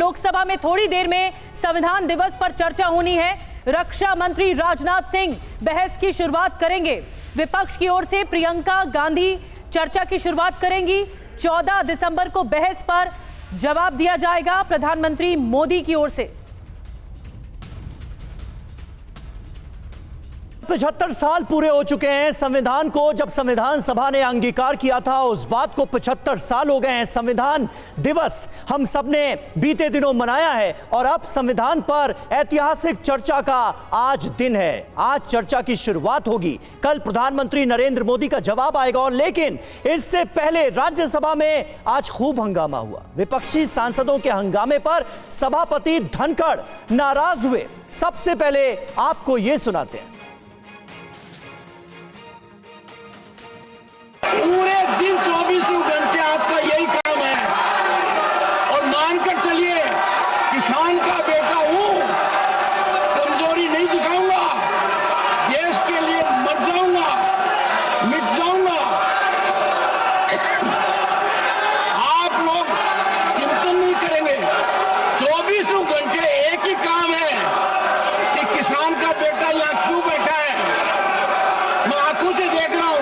लोकसभा में थोड़ी देर में संविधान दिवस पर चर्चा होनी है। रक्षा मंत्री राजनाथ सिंह बहस की शुरुआत करेंगे। विपक्ष की ओर से प्रियंका गांधी चर्चा की शुरुआत करेंगी। 14 दिसंबर को बहस पर जवाब दिया जाएगा प्रधानमंत्री मोदी की ओर से। 75 साल पूरे हो चुके हैं संविधान को। जब संविधान सभा ने अंगीकार किया था उस बात को 75 साल हो गए हैं। संविधान दिवस हम सबने बीते दिनों मनाया है और अब संविधान पर ऐतिहासिक चर्चा का आज दिन है। आज चर्चा की शुरुआत होगी। कल प्रधानमंत्री नरेंद्र मोदी का जवाब आएगा और लेकिन इससे पहले राज्यसभा में आज खूब हंगामा हुआ। विपक्षी सांसदों के हंगामे पर सभापति धनखड़ नाराज हुए। सबसे पहले आपको यह सुनाते हैं। पूरे दिन 24 घंटे आपका यही काम है और मानकर चलिए किसान का बेटा हूं, कमजोरी नहीं दिखाऊंगा, देश के लिए मर जाऊंगा, मिट जाऊंगा। आप लोग चिंतन नहीं करेंगे। 24 घंटे एक ही काम है कि किसान का बेटा यहां क्यों बैठा है। मैं आंखों से देख रहा हूं,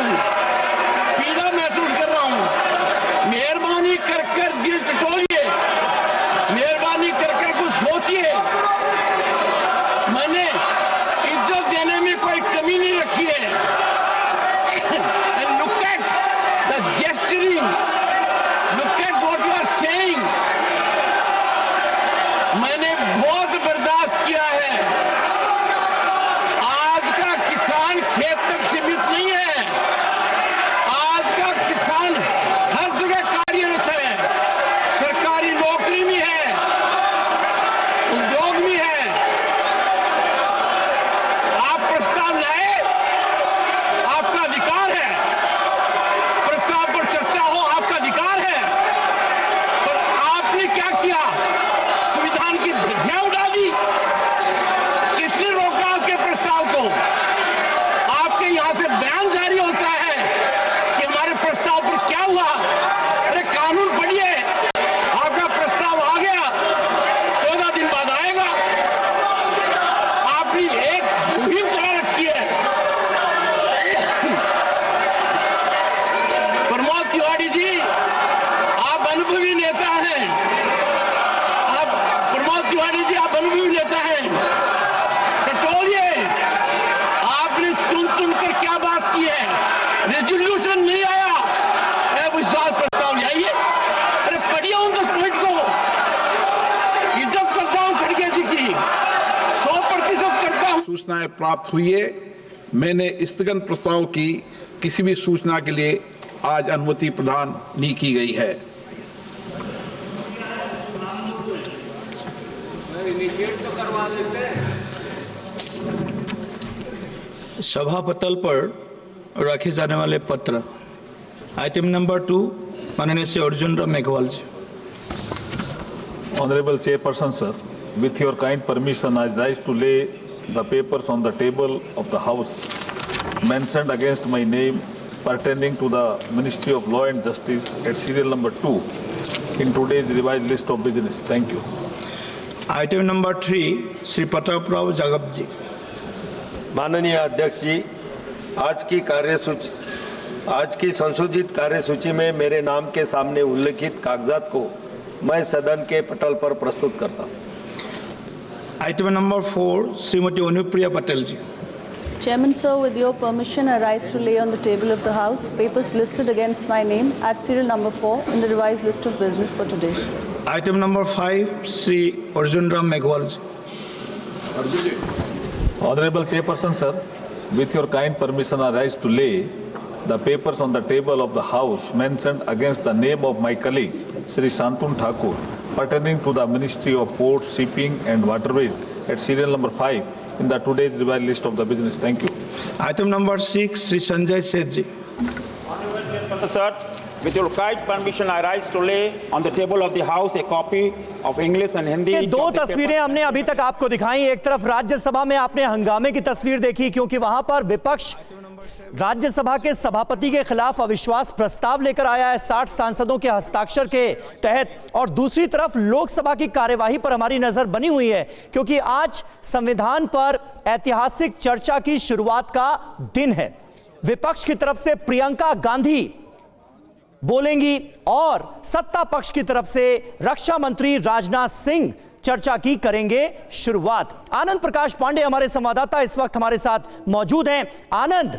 मेहरबानी कर दिल टटोलिए, मेहरबानी कर कुछ सोचिए। मैंने इज्जत देने में कोई कमी नहीं रखी है। And look at the gesturing, look at what you are saying. मैंने बहुत बर्दाश्त किया है। आज का किसान खेत तक सीमित नहीं है। आज का किसान हर जगह कार्यरत है, सरकारी नौकरी में है, उद्योग में है। आप प्रस्ताव लाए, आपका अधिकार है। प्रस्ताव पर चर्चा हो, आपका अधिकार है। पर आपने क्या किया? संविधान की धज्जियां उड़ा दी। किसने रोका आपके प्रस्ताव को? आपके यहां से बयान जारी होता है कि हमारे प्रस्ताव पर क्या हुआ। अरे कानून पढ़िए, आपका प्रस्ताव आ गया, 14 दिन बाद आएगा। आपने एक मुहिम चला रखी है। प्रमोद तिवारी जी, आप अनुभवी नेता हैं। प्रमोद तिवारी जी, आप अनुभवी नेता हैं। टटोलिए, आपने चुन चुन कर क्या बात की है। रेजोल्यूशन नहीं आया, विश्वास प्रस्ताव ले आइए। अरे पढ़िए उन 10 पॉइंट को। इज्जत करता हूं खड़गे जी की, 100% करता हूं। सूचनाएं प्राप्त हुई है। मैंने स्थगन प्रस्ताव की किसी भी सूचना के लिए आज अनुमति प्रदान नहीं की गई है। सभा पटल पर रखे जाने वाले पत्र। आइटम नंबर 2, माननीय Shri Arjun Ram Meghwal ji. Honorable Chairperson, sir, with your kind permission, I rise to lay the papers on the table of the House mentioned against my name pertaining to the Ministry of Law and Justice at serial number 2 in today's revised list of business. Thank you. Item number 3, Shri Pratap Rao Jagab ji. माननीय अध्यक्ष जी, आज की संशोधित कार्यसूची में मेरे नाम के सामने उल्लिखित कागजात को मैं सदन के पटल पर प्रस्तुत करता हूं। Item number 4, Shrimati Anupriya Patel ji. Chairman, sir, with your permission, I rise to lay on the table of the House papers listed against my name at serial number 4 in the revised list of business for today. Item number 5, Shri Arjun Ram Meghwal ji. Honorable Chairperson, sir, with your kind permission, I rise to lay the papers on the table of the House mentioned against the name of my colleague, Shri Shantanu Thakur, pertaining to the Ministry of Ports, Shipping and Waterways at serial number 5 in the today's revised list of the business. Thank you. Item number 6, Shri Sanjay Seth ji. Sir, with your kind permission, I rise to lay on the table of the House a copy of English and Hindi. ये 2 तस्वीरें हमने अभी तक आपको दिखाई। एक तरफ राज्यसभा में आपने हंगामे की तस्वीर देखी क्योंकि वहां पर विपक्ष राज्यसभा के सभापति के खिलाफ अविश्वास प्रस्ताव लेकर आया है 60 सांसदों के हस्ताक्षर के तहत, और दूसरी तरफ लोकसभा की कार्यवाही पर हमारी नजर बनी हुई है, क्योंकि आज संविधान पर ऐतिहासिक चर्चा की शुरुआत का दिन है। विपक्ष की तरफ से प्रियंका गांधी बोलेंगी और सत्ता पक्ष की तरफ से रक्षा मंत्री राजनाथ सिंह चर्चा की करेंगे शुरुआत। आनंद प्रकाश पांडे हमारे संवाददाता इस वक्त हमारे साथ मौजूद हैं। आनंद,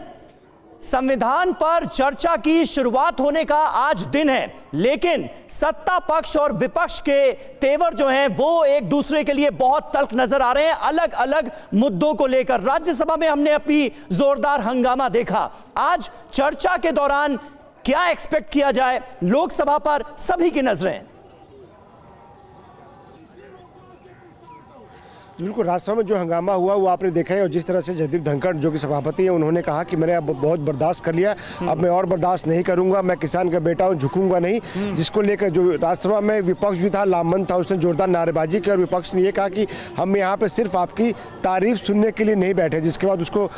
संविधान पर चर्चा की शुरुआत होने का आज दिन है, लेकिन सत्ता पक्ष और विपक्ष के तेवर जो हैं वो एक दूसरे के लिए बहुत तल्ख नजर आ रहे हैं, अलग अलग मुद्दों को लेकर। राज्यसभा में हमने अभी जोरदार हंगामा देखा, आज चर्चा के दौरान क्या एक्सपेक्ट किया जाए? लोकसभा पर सभी की नजरें। बिल्कुल, राज्यसभा में जो हंगामा हुआ वो आपने देखा है, और जिस तरह से जगदीप धनखड़ जो कि सभापति हैं उन्होंने कहा कि मैंने अब बहुत बर्दाश्त कर लिया, अब मैं और बर्दाश्त नहीं करूंगा, मैं किसान का बेटा हूं, झुकूंगा नहीं। जिसको लेकर जो राज्यसभा में विपक्ष भी था, लामबंद था, उसने जोरदार नारेबाजी की और विपक्ष ने ये कहा कि हम यहाँ पे सिर्फ आपकी तारीफ सुनने के लिए नहीं बैठे, जिसके बाद उसको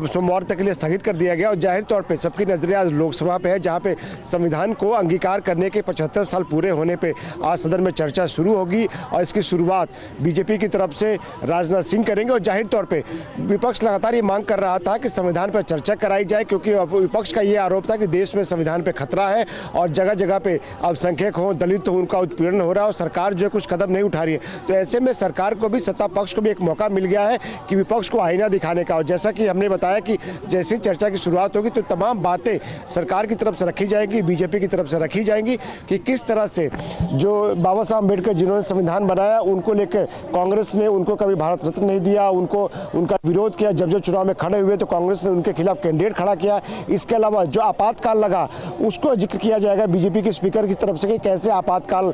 सोमवार तक के लिए स्थगित कर दिया गया। और जाहिर तौर पर सबकी नजरें आज लोकसभा पे है, जहाँ पे संविधान को अंगीकार करने के 75 साल पूरे होने पर आज सदन में चर्चा शुरू होगी, और इसकी शुरुआत बीजेपी की तरफ से राजनाथ सिंह करेंगे। और जाहिर तौर पे विपक्ष लगातार ये मांग कर रहा था कि संविधान पर चर्चा कराई जाए, क्योंकि विपक्ष का ये आरोप था कि देश में संविधान पे खतरा है और जगह जगह पे अल्पसंख्यक हो, दलित हो, उनका उत्पीड़न हो रहा है और सरकार जो है कुछ कदम नहीं उठा रही है। तो ऐसे में सरकार को भी, सत्ता पक्ष को भी एक मौका मिल गया है कि विपक्ष को आईना दिखाने का। और जैसा कि हमने बताया कि जैसे चर्चा की शुरुआत होगी तो तमाम बातें सरकार की तरफ से रखी जाएंगी, बीजेपी की तरफ से रखी जाएंगी कि किस तरह से जो बाबा साहब अम्बेडकर जिन्होंने संविधान बनाया उनको लेकर कांग्रेस ने उनको कभी भारत रत्न नहीं दिया, उनका विरोध किया। जब चुनाव में खड़े हुए तो कांग्रेस ने उनके खिलाफ कैंडिडेट खड़ा किया। इसके अलावा जो आपातकाल लगा उसको जिक्र किया जाएगा बीजेपी के स्पीकर की तरफ से कि कैसे आपातकाल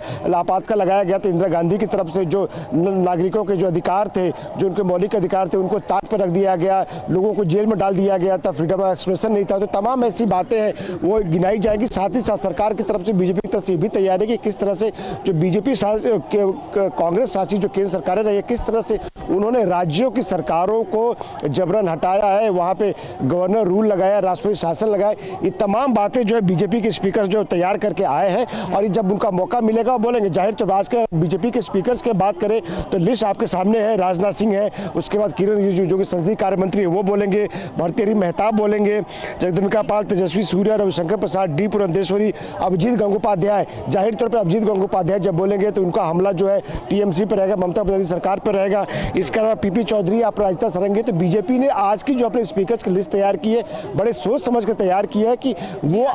लगाया गया था। इंदिरा गांधी की तरफ से जो नागरिकों के जो अधिकार थे, जो उनके मौलिक अधिकार थे, उनको ताक पर रख दिया गया, लोगों को जेल में डाल दिया गया था, फ्रीडम ऑफ एक्सप्रेशन नहीं था। तो तमाम ऐसी बातें हैं वो गिनाई जाएगी। साथ ही साथ सरकार की तरफ से बीजेपी की तरफ से भी तैयारी कि किस तरह से जो बीजेपी कांग्रेस शासित जो केंद्र सरकारें रही है, किस तरह से उन्होंने राज्यों की सरकारों को जबरन हटाया है, वहाँ पे गवर्नर रूल लगाया, राष्ट्रपति शासन लगाया। ये तमाम बातें जो है बीजेपी के स्पीकर जो तैयार करके आए हैं, और जब उनका मौका मिलेगा वो बोलेंगे। जाहिर तो आज के बीजेपी के स्पीकर्स की बात करें तो लिस्ट आपके सामने है। राजनाथ सिंह है, उसके बाद किरण रिजिजू जो कि संसदीय कार्य मंत्री है वो बोलेंगे, भर्तृहरि मेहताब बोलेंगे, जगदम्बिका पाल, तेजस्वी सूर्या, रविशंकर प्रसाद, डी पुरंदेश्वरी, अभिजीत गंगोपाध्याय। जाहिर तौर पर अभिजीत गंगोपाध्याय जब बोलेंगे तो उनका हमला जो है टीएमसी पर रहेगा, ममता बनर्जी सरकार पर रहेगा। इसके अलावा पीपी चौधरी, अपराजिता सारंगी। तो बीजेपी ने आज की जो अपने स्पीकर्स की लिस्ट तैयार की है, बड़े सोच समझ कर तैयार की है कि वो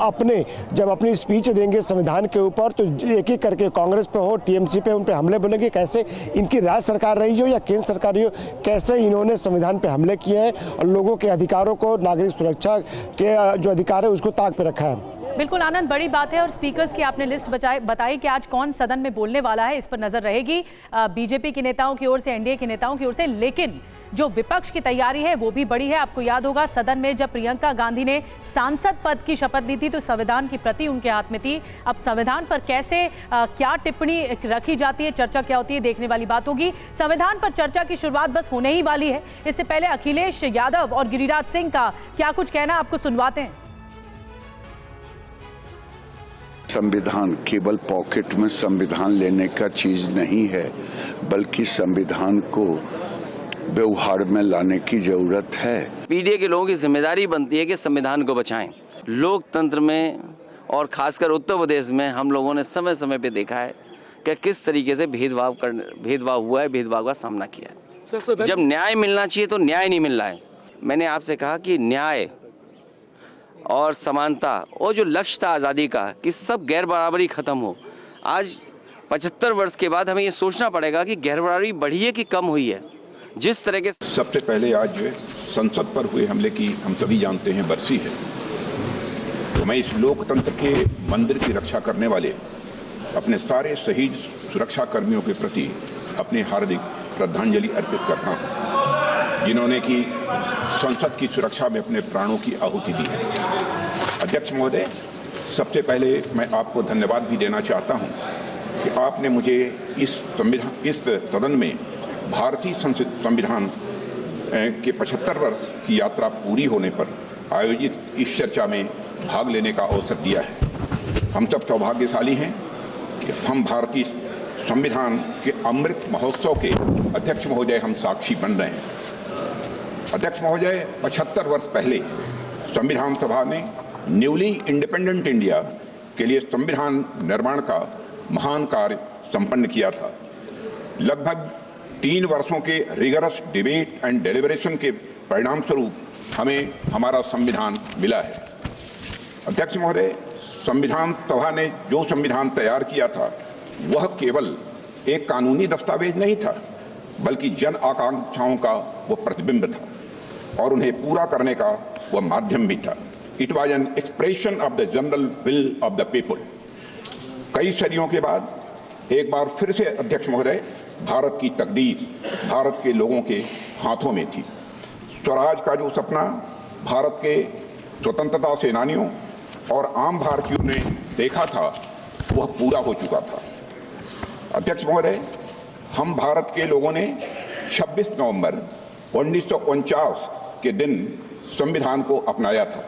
जब अपनी स्पीच देंगे संविधान के ऊपर तो एक एक करके कांग्रेस पे हो, टीएमसी पे, उन पे हमले बोलेंगे। कैसे इनकी राज्य सरकार रही हो या केंद्र सरकार रही हो, कैसे इन्होंने संविधान पे हमले किए हैं और लोगों के अधिकारों को, नागरिक सुरक्षा के जो अधिकार है उसको ताक पे रखा है। बिल्कुल आनंद, बड़ी बात है। और स्पीकर्स की आपने लिस्ट बताई कि आज कौन सदन में बोलने वाला है, इस पर नजर रहेगी बीजेपी के नेताओं की ओर से, एनडीए के नेताओं की ओर से। लेकिन जो विपक्ष की तैयारी है वो भी बड़ी है। आपको याद होगा सदन में जब प्रियंका गांधी ने सांसद पद की शपथ ली थी तो संविधान की प्रति उनके हाथ में थी। अब संविधान पर कैसे क्या टिप्पणी रखी जाती है, चर्चा क्या होती है, देखने वाली बात होगी। संविधान पर चर्चा की शुरुआत बस होने ही वाली है। इससे पहले अखिलेश यादव और गिरिराज सिंह का क्या कुछ कहना, आपको सुनवाते हैं। संविधान केवल पॉकेट में संविधान लेने का चीज नहीं है, बल्कि संविधान को व्यवहार में लाने की जरूरत है। पीडीए के लोगों की जिम्मेदारी बनती है कि संविधान को बचाएं। लोकतंत्र में और खासकर उत्तर प्रदेश में हम लोगों ने समय समय पे देखा है कि किस तरीके से भेदभाव हुआ है, भेदभाव का सामना किया है। जब न्याय मिलना चाहिए तो न्याय नहीं मिल रहा है। मैंने आपसे कहा कि न्याय और समानता और जो लक्ष्य था आज़ादी का कि सब गैर बराबरी खत्म हो, आज 75 वर्ष के बाद हमें ये सोचना पड़ेगा कि गैर बराबरी बढ़ी है कि कम हुई है। जिस तरह के सबसे पहले आज जो है संसद पर हुए हमले की हम सभी जानते हैं बरसी है, तो मैं इस लोकतंत्र के मंदिर की रक्षा करने वाले अपने सारे शहीद सुरक्षा कर्मियों के प्रति अपनी हार्दिक श्रद्धांजलि अर्पित करता हूँ, जिन्होंने की संसद की सुरक्षा में अपने प्राणों की आहुति दी है। अध्यक्ष महोदय, सबसे पहले मैं आपको धन्यवाद भी देना चाहता हूं कि आपने मुझे इस सदन में भारतीय संविधान के 75 वर्ष की यात्रा पूरी होने पर आयोजित इस चर्चा में भाग लेने का अवसर दिया है। हम सब सौभाग्यशाली हैं कि हम भारतीय संविधान के अमृत महोत्सव के अध्यक्ष महोदय हम साक्षी बन रहे हैं। अध्यक्ष महोदय, 75 वर्ष पहले संविधान सभा ने न्यूली इंडिपेंडेंट इंडिया के लिए संविधान निर्माण का महान कार्य संपन्न किया था। लगभग 3 वर्षों के रिगरस डिबेट एंड डेलिब्रेशन के परिणाम स्वरूप हमें हमारा संविधान मिला है। अध्यक्ष महोदय, संविधान सभा ने जो संविधान तैयार किया था वह केवल एक कानूनी दस्तावेज नहीं था, बल्कि जन आकांक्षाओं का वह प्रतिबिंब था और उन्हें पूरा करने का वह माध्यम भी था। It was an expression of the general will of the people. कई सदियों के बाद एक बार फिर से अध्यक्ष महोदय, भारत की तकदीर भारत के लोगों के हाथों में थी। स्वराज का जो सपना भारत के स्वतंत्रता सेनानियों और आम भारतीयों ने देखा था वह पूरा हो चुका था। अध्यक्ष महोदय, हम भारत के लोगों ने 26 नवंबर 1949 के दिन संविधान को अपनाया था,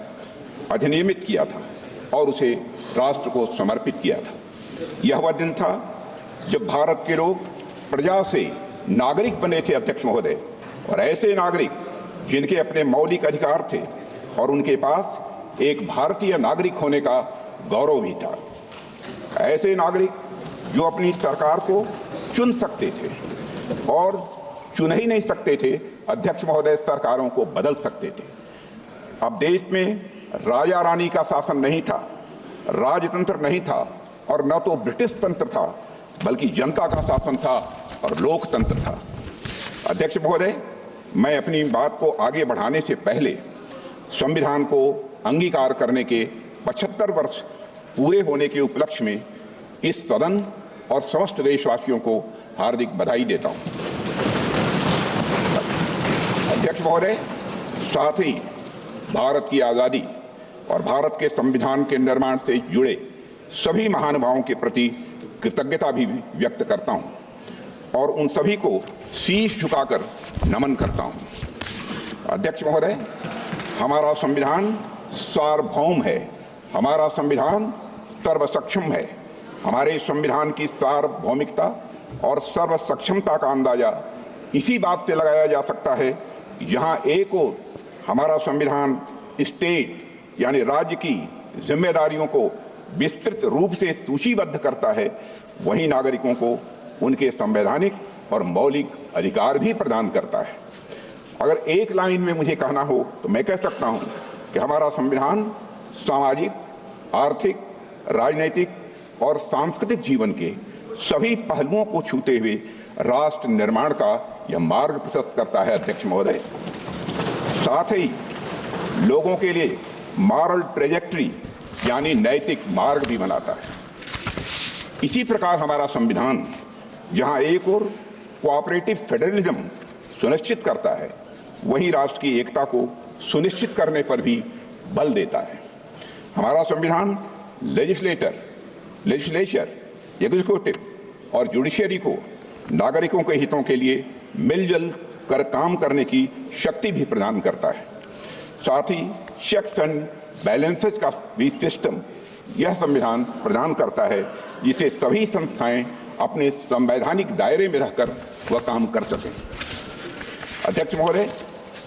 अधिनियमित किया था और उसे राष्ट्र को समर्पित किया था। यह वह दिन था जब भारत के लोग प्रजा से नागरिक बने थे अध्यक्ष महोदय, और ऐसे नागरिक जिनके अपने मौलिक अधिकार थे और उनके पास एक भारतीय नागरिक होने का गौरव भी था। ऐसे नागरिक जो अपनी सरकार को चुन सकते थे और चुन ही नहीं सकते थे अध्यक्ष महोदय, सरकारों को बदल सकते थे। अब देश में राजा रानी का शासन नहीं था, राजतंत्र नहीं था और न तो ब्रिटिश तंत्र था, बल्कि जनता का शासन था और लोकतंत्र था। अध्यक्ष महोदय, मैं अपनी बात को आगे बढ़ाने से पहले संविधान को अंगीकार करने के 75 वर्ष पूरे होने के उपलक्ष्य में इस सदन और समस्त देशवासियों को हार्दिक बधाई देता हूं। अध्यक्ष महोदय, साथ ही भारत की आज़ादी और भारत के संविधान के निर्माण से जुड़े सभी महानुभावों के प्रति कृतज्ञता भी व्यक्त करता हूं और उन सभी को शीश झुकाकर नमन करता हूं। अध्यक्ष महोदय, हमारा संविधान सार्वभौम है, हमारा संविधान सर्वसक्षम है। हमारे संविधान की सार्वभौमिकता और सर्वसक्षमता का अंदाजा इसी बात से लगाया जा सकता है, जहां एक ओर हमारा संविधान स्टेट यानी राज्य की जिम्मेदारियों को विस्तृत रूप से सूचीबद्ध करता है, वहीं नागरिकों को उनके संवैधानिक और मौलिक अधिकार भी प्रदान करता है। अगर एक लाइन में मुझे कहना हो तो मैं कह सकता हूं कि हमारा संविधान सामाजिक, आर्थिक, राजनीतिक और सांस्कृतिक जीवन के सभी पहलुओं को छूते हुए राष्ट्र निर्माण का यह मार्ग प्रशस्त करता है। अध्यक्ष महोदय, साथ ही लोगों के लिए मॉरल ट्रेजेक्ट्री यानी नैतिक मार्ग भी बनाता है। इसी प्रकार हमारा संविधान जहां एक और कोऑपरेटिव फेडरलिज्म सुनिश्चित करता है, वहीं राष्ट्र की एकता को सुनिश्चित करने पर भी बल देता है। हमारा संविधान लेजिस्लेचर, एग्जीक्यूटिव और जुडिशरी को नागरिकों के हितों के लिए मिलजुल कर काम करने की शक्ति भी प्रदान करता है। साथ ही चेक्स एंड बैलेंसेस का भी सिस्टम यह संविधान प्रदान करता है, जिसे सभी संस्थाएं अपने संवैधानिक दायरे में रहकर वह काम कर सकें। अध्यक्ष महोदय,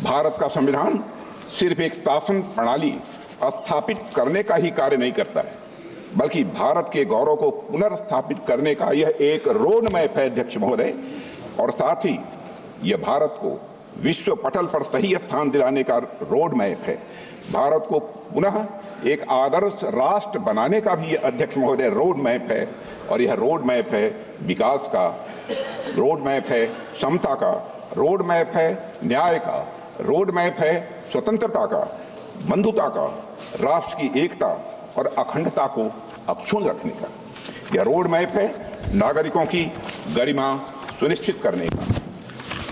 भारत का संविधान सिर्फ एक शासन प्रणाली स्थापित करने का ही कार्य नहीं करता है, बल्कि भारत के गौरव को पुनर्स्थापित करने का यह एक रोड मैप है। अध्यक्ष महोदय, और साथ ही यह भारत को विश्व पटल पर सही स्थान दिलाने का रोड मैप है। भारत को पुनः एक आदर्श राष्ट्र बनाने का भी अध्यक्ष महोदय रोड मैप है, और यह रोड मैप है विकास का, रोड मैप है समता का, रोड मैप है न्याय का, रोड मैप है स्वतंत्रता का, बंधुता का, राष्ट्र की एकता और अखंडता को अक्षुण्ण रखने का। यह रोड मैप है नागरिकों की गरिमा सुनिश्चित करने का।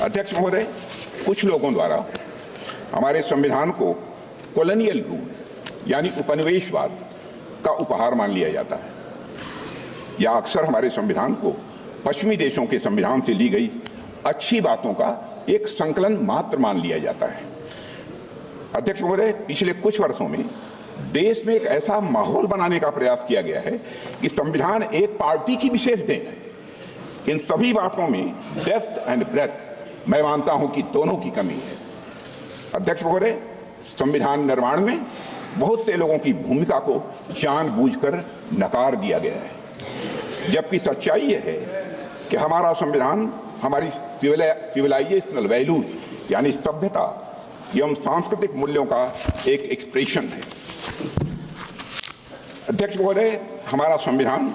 अध्यक्ष महोदय, कुछ लोगों द्वारा हमारे संविधान को कॉलोनियल रूल यानी उपनिवेशवाद का उपहार मान लिया जाता है, या अक्सर हमारे संविधान को पश्चिमी देशों के संविधान से ली गई अच्छी बातों का एक संकलन मात्र मान लिया जाता है। अध्यक्ष महोदय, पिछले कुछ वर्षों में देश में एक ऐसा माहौल बनाने का प्रयास किया गया है कि संविधान एक पार्टी की विशेष देन है। इन सभी बातों में डेप्थ एंड ब्रेथ मैं मानता हूं कि दोनों की कमी है। अध्यक्ष महोदय, संविधान निर्माण में बहुत से लोगों की भूमिका को जानबूझकर नकार दिया गया है, जबकि सच्चाई यह है कि हमारा संविधान हमारी सिविलाइजेशनल वैल्यूज यानी सभ्यता एवं सांस्कृतिक मूल्यों का एक एक्सप्रेशन है। अध्यक्ष महोदय, हमारा संविधान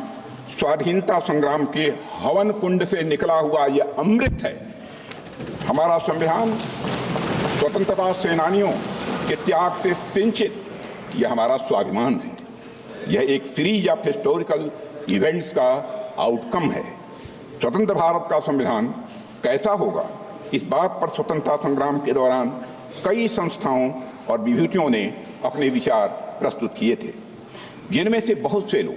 स्वाधीनता संग्राम के हवन कुंड से निकला हुआ यह अमृत है। हमारा संविधान स्वतंत्रता सेनानियों के त्याग से सिंचित यह हमारा स्वाभिमान है। यह एक सीरीज ऑफ हिस्टोरिकल इवेंट्स का आउटकम है। स्वतंत्र भारत का संविधान कैसा होगा, इस बात पर स्वतंत्रता संग्राम के दौरान कई संस्थाओं और विभूतियों ने अपने विचार प्रस्तुत किए थे, जिनमें से बहुत से लोग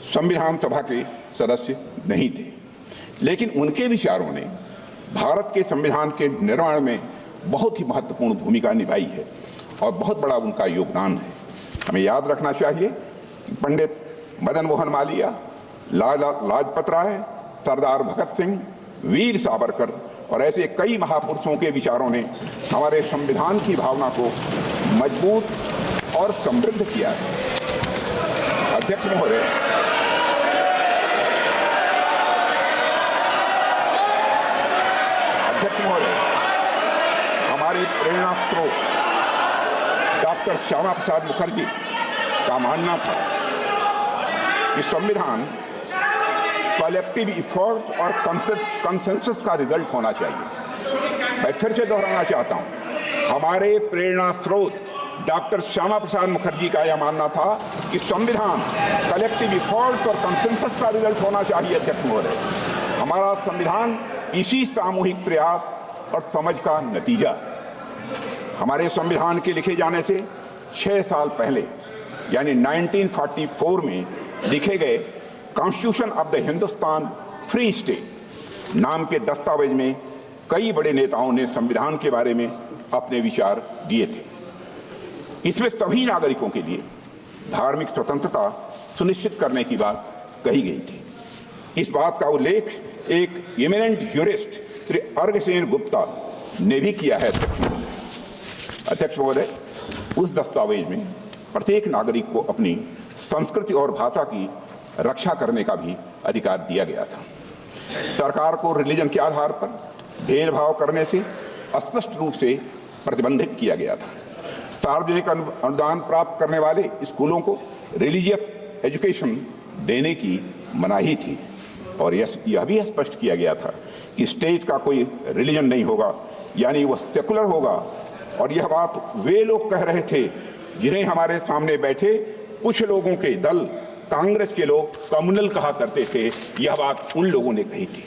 संविधान सभा के सदस्य नहीं थे, लेकिन उनके विचारों ने भारत के संविधान के निर्माण में बहुत ही महत्वपूर्ण भूमिका निभाई है और बहुत बड़ा उनका योगदान है। हमें याद रखना चाहिए कि पंडित मदन मोहन मालवीय, लाला लाजपत राय, सरदार भगत सिंह, वीर सावरकर और ऐसे कई महापुरुषों के विचारों ने हमारे संविधान की भावना को मजबूत और समृद्ध किया है। अध्यक्ष महोदय, हमारे प्रेरणा स्रोत डॉक्टर श्यामा प्रसाद मुखर्जी का मानना था कि संविधान कलेक्टिव इफोर्ट और कंसेंसस का रिजल्ट होना चाहिए। मैं फिर से दोहराना चाहता हूं, हमारे प्रेरणा स्रोत डॉक्टर श्यामा प्रसाद मुखर्जी का यह मानना था कि संविधान कलेक्टिव इफोर्ट और कंसेंसस का रिजल्ट होना चाहिए। अध्यक्ष महोदय, हमारा संविधान इसी सामूहिक प्रयास और समझ का नतीजा। हमारे संविधान के लिखे जाने से 6 साल पहले यानी 1944 में लिखे गए constitution of the Hindustan free state नाम के दस्तावेज में कई बड़े नेताओं ने संविधान के बारे में अपने विचार दिए थे। इसमें सभी नागरिकों के लिए धार्मिक स्वतंत्रता सुनिश्चित करने की बात कही गई थी। इस बात का उल्लेख एक इमिनेंट ज्यूरिस्ट श्री अर्घसेन गुप्ता ने भी किया है। अध्यक्ष महोदय, उस दस्तावेज में प्रत्येक नागरिक को अपनी संस्कृति और भाषा की रक्षा करने का भी अधिकार दिया गया था। सरकार को रिलीजन के आधार पर भेदभाव करने से स्पष्ट रूप से प्रतिबंधित किया गया था। सार्वजनिक अनुदान प्राप्त करने वाले स्कूलों को रिलीजियस एजुकेशन देने की मनाही थी और यह भी स्पष्ट किया गया था कि स्टेट का कोई रिलीजन नहीं होगा, यानी वह सेकुलर होगा। और यह बात वे लोग कह रहे थे जिन्हें हमारे सामने बैठे कुछ लोगों के दल कांग्रेस के लोग कम्युनल कहा करते थे। यह बात उन लोगों ने कही थी।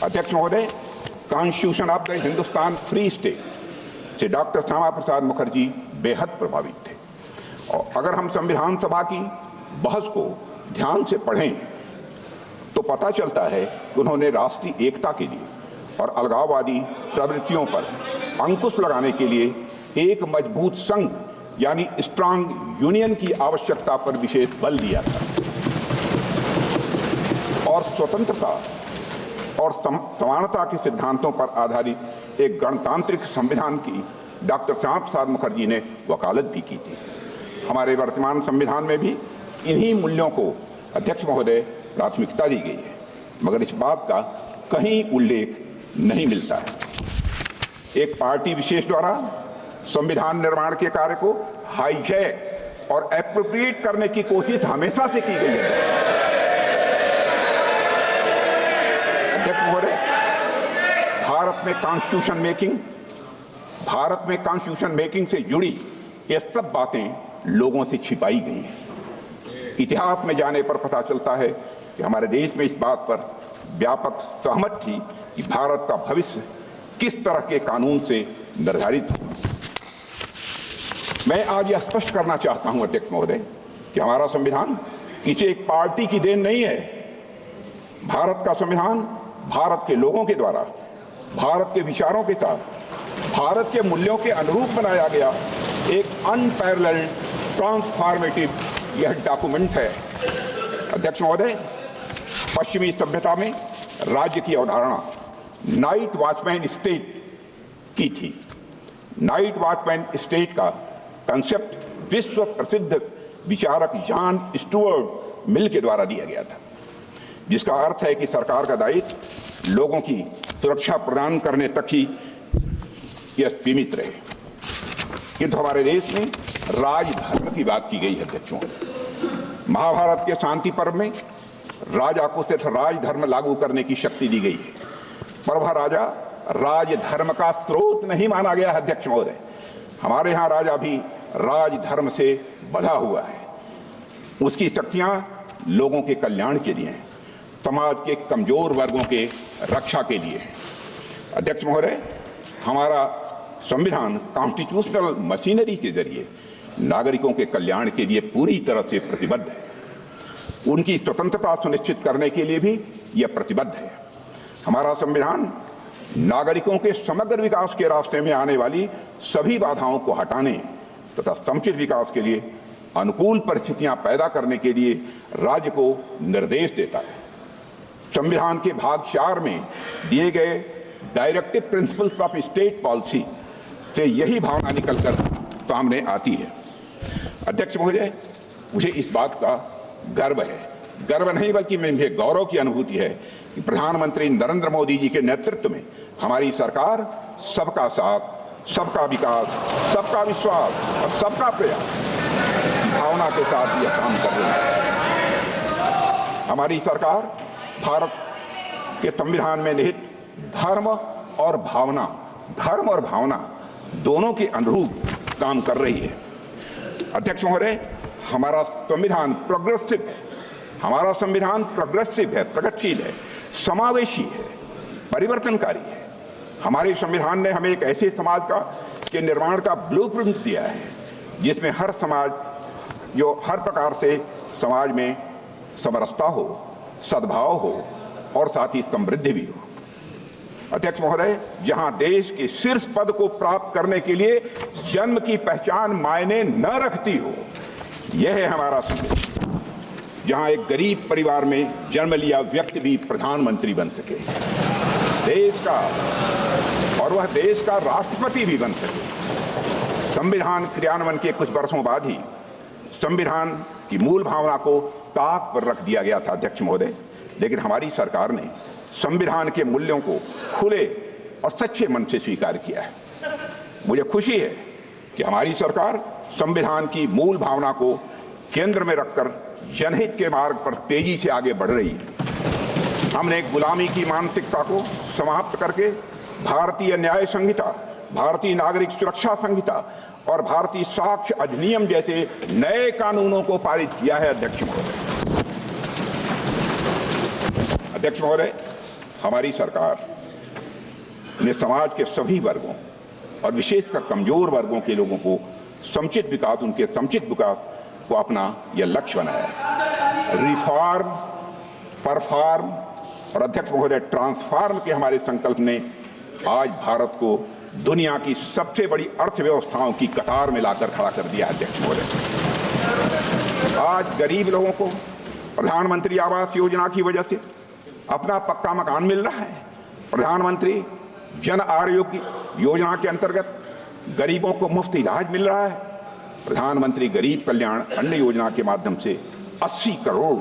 अध्यक्ष महोदय, constitution of the Hindustan free state से डॉक्टर श्यामा प्रसाद मुखर्जी बेहद प्रभावित थे। और अगर हम संविधान सभा की बहस को ध्यान से पढ़ें तो पता चलता है कि उन्होंने राष्ट्रीय एकता के लिए और अलगाववादी प्रवृत्तियों पर अंकुश लगाने के लिए एक मजबूत संघ यानी स्ट्रांग यूनियन की आवश्यकता पर विशेष बल दिया था और स्वतंत्रता और समानता के सिद्धांतों पर आधारित एक गणतांत्रिक संविधान की डॉक्टर श्यामा प्रसाद मुखर्जी ने वकालत भी की थी। हमारे वर्तमान संविधान में भी इन्हीं मूल्यों को अध्यक्ष महोदय प्राथमिकता दी गई है, मगर इस बात का कहीं उल्लेख नहीं मिलता है। एक पार्टी विशेष द्वारा संविधान निर्माण के कार्य को हाईजैक और एप्रोप्रिएट करने की कोशिश हमेशा से की गई है। अध्यक्ष महोदय, भारत में कॉन्स्टिट्यूशन मेकिंग से जुड़ी ये सब बातें लोगों से छिपाई गई हैं। इतिहास में जाने पर पता चलता है कि हमारे देश में इस बात पर व्यापक सहमत थी कि भारत का भविष्य किस तरह के कानून से निर्धारित हो। मैं आज यह स्पष्ट करना चाहता हूं अध्यक्ष महोदय कि हमारा संविधान किसी एक पार्टी की देन नहीं है। भारत का संविधान भारत के लोगों के द्वारा भारत के विचारों के साथ भारत के मूल्यों के अनुरूप बनाया गया एक अनपैरेलल्ड ट्रांसफॉर्मेटिव यह डॉक्यूमेंट है। अध्यक्ष महोदय, पश्चिमी सभ्यता में राज्य की अवधारणा नाइट वॉचमैन स्टेट की थी। नाइट वॉचमैन स्टेट का कंसेप्ट विश्व प्रसिद्ध विचारक जॉन स्टुअर्ट मिल के द्वारा दिया गया था, जिसका अर्थ है कि सरकार का दायित्व लोगों की सुरक्षा प्रदान करने तक ही यह सीमित रहे। किंतु हमारे देश में राजधर्म की बात की गई है। अध्यक्षों, महाभारत के शांति पर्व में राजा को सिर्फ राजधर्म लागू करने की शक्ति दी गई है, पर वह राजा राजधर्म का स्रोत नहीं माना गया है। अध्यक्ष महोदय, हमारे यहाँ राजा भी राजधर्म से बंधा हुआ है। उसकी शक्तियां लोगों के कल्याण के लिए हैं, समाज के कमजोर वर्गों के रक्षा के लिए है। अध्यक्ष महोदय, हमारा संविधान कॉन्स्टिट्यूशनल मशीनरी के जरिए नागरिकों के कल्याण के लिए पूरी तरह से प्रतिबद्ध है। उनकी स्वतंत्रता सुनिश्चित करने के लिए भी यह प्रतिबद्ध है। हमारा संविधान नागरिकों के समग्र विकास के रास्ते में आने वाली सभी बाधाओं को हटाने तथा समुचित विकास के लिए अनुकूल परिस्थितियां पैदा करने के लिए राज्य को निर्देश देता है। संविधान के भाग 4 में दिए गए directive principles of state policy से यही भावना निकलकर सामने आती है। अध्यक्ष महोदय, मुझे इस बात का गर्व है, गर्व नहीं बल्कि मुझे गौरव की अनुभूति है कि प्रधानमंत्री नरेंद्र मोदी जी के नेतृत्व में हमारी सरकार सबका साथ, सबका विकास, सबका विश्वास और सबका प्रयास भावना के साथ यह काम कर रही है। हमारी सरकार भारत के संविधान में निहित धर्म और भावना दोनों के अनुरूप काम कर रही है। अध्यक्ष महोदय, हमारा संविधान प्रोग्रेसिव है, हमारा संविधान प्रोग्रेसिव है, प्रगतिशील है, समावेशी है, परिवर्तनकारी है। हमारे संविधान ने हमें एक ऐसे समाज के निर्माण का ब्लूप्रिंट दिया है जिसमें हर समाज जो हर प्रकार से समाज में समरसता हो, सद्भाव हो और साथ ही समृद्धि भी हो। अध्यक्ष महोदय, जहां देश के शीर्ष पद को प्राप्त करने के लिए जन्म की पहचान मायने न रखती हो, यह है हमारा संदेश। जहां एक गरीब परिवार में जन्म लिया व्यक्ति भी प्रधानमंत्री बन सके, देश का और वह देश का राष्ट्रपति भी बन सके। संविधान क्रियान्वयन के कुछ वर्षों बाद ही संविधान की मूल भावना को ताक पर रख दिया गया था। अध्यक्ष महोदय, लेकिन हमारी सरकार ने संविधान के मूल्यों को खुले और सच्चे मन से स्वीकार किया है। मुझे खुशी है कि हमारी सरकार संविधान की मूल भावना को केंद्र में रखकर जनहित के मार्ग पर तेजी से आगे बढ़ रही है। हमने गुलामी की मानसिकता को समाप्त करके भारतीय न्याय संहिता, भारतीय नागरिक सुरक्षा संहिता और भारतीय साक्ष्य अधिनियम जैसे नए कानूनों को पारित किया है। अध्यक्ष महोदय, हमारी सरकार ने समाज के सभी वर्गों और विशेषकर कमजोर वर्गों के लोगों को समुचित विकास, उनके समुचित विकास को अपना यह लक्ष्य बनाया है। रिफॉर्म, परफॉर्म और अध्यक्ष महोदय ट्रांसफॉर्म के हमारे संकल्प ने आज भारत को दुनिया की सबसे बड़ी अर्थव्यवस्थाओं की कतार में लाकर खड़ा कर दिया। अध्यक्ष महोदय, आज गरीब लोगों को प्रधानमंत्री आवास योजना की वजह से अपना पक्का मकान मिल रहा है। प्रधानमंत्री जन आरोग्य योजना के अंतर्गत गरीबों को मुफ्त इलाज मिल रहा है। प्रधानमंत्री गरीब कल्याण अन्न योजना के माध्यम से 80 करोड़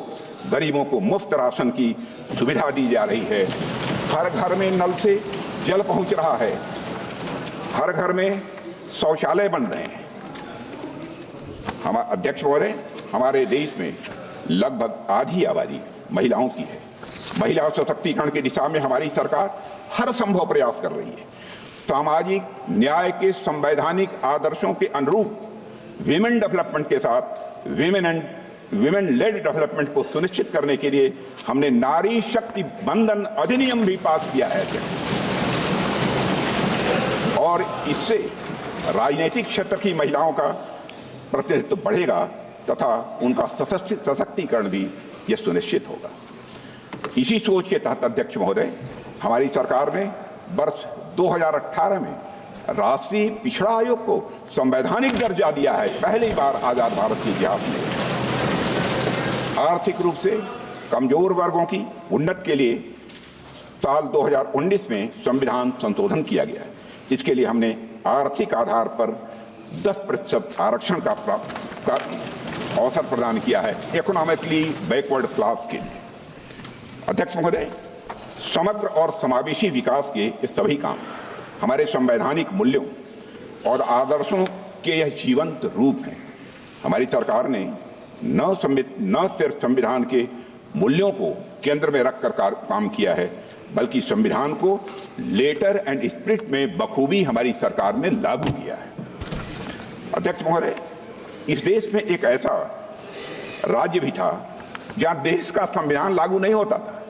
गरीबों को मुफ्त राशन की सुविधा दी जा रही है। हर घर में नल से जल पहुंच रहा है, हर घर में शौचालय बन रहे हैं। अध्यक्ष महोदय, हमारे देश में लगभग आधी आबादी महिलाओं की है। महिला सशक्तिकरण की दिशा में हमारी सरकार हर संभव प्रयास कर रही है। सामाजिक न्याय के संवैधानिक आदर्शों के अनुरूप विमेन डेवलपमेंट के साथ विमेन लेड डेवलपमेंट को सुनिश्चित करने के लिए हमने नारी शक्ति बंधन अधिनियम भी पास किया है और इससे राजनीतिक क्षेत्र की महिलाओं का प्रतिनिधित्व बढ़ेगा तथा उनका सशक्तिकरण भी यह सुनिश्चित होगा। इसी सोच के तहत अध्यक्ष महोदय, हमारी सरकार ने वर्ष 2018 में राष्ट्रीय पिछड़ा आयोग को संवैधानिक दर्जा दिया है, पहली बार आजाद भारत के इतिहास में। आर्थिक रूप से कमजोर वर्गों की उन्नति के लिए साल 2019 में संविधान संशोधन किया गया है। इसके लिए हमने आर्थिक आधार पर 10% आरक्षण का अवसर प्रदान किया है इकोनॉमिकली बैकवर्ड क्लास के लिए। अध्यक्ष महोदय, समग्र और समावेशी विकास के ये सभी काम हमारे संवैधानिक मूल्यों और आदर्शों के यह जीवंत रूप हैं। हमारी सरकार ने न सिर्फ संविधान के मूल्यों को केंद्र में रखकर काम किया है, बल्कि संविधान को लेटर एंड स्पिरिट में बखूबी हमारी सरकार ने लागू किया है। अध्यक्ष महोदय, इस देश में एक ऐसा राज्य भी था जहां देश का संविधान लागू नहीं होता था,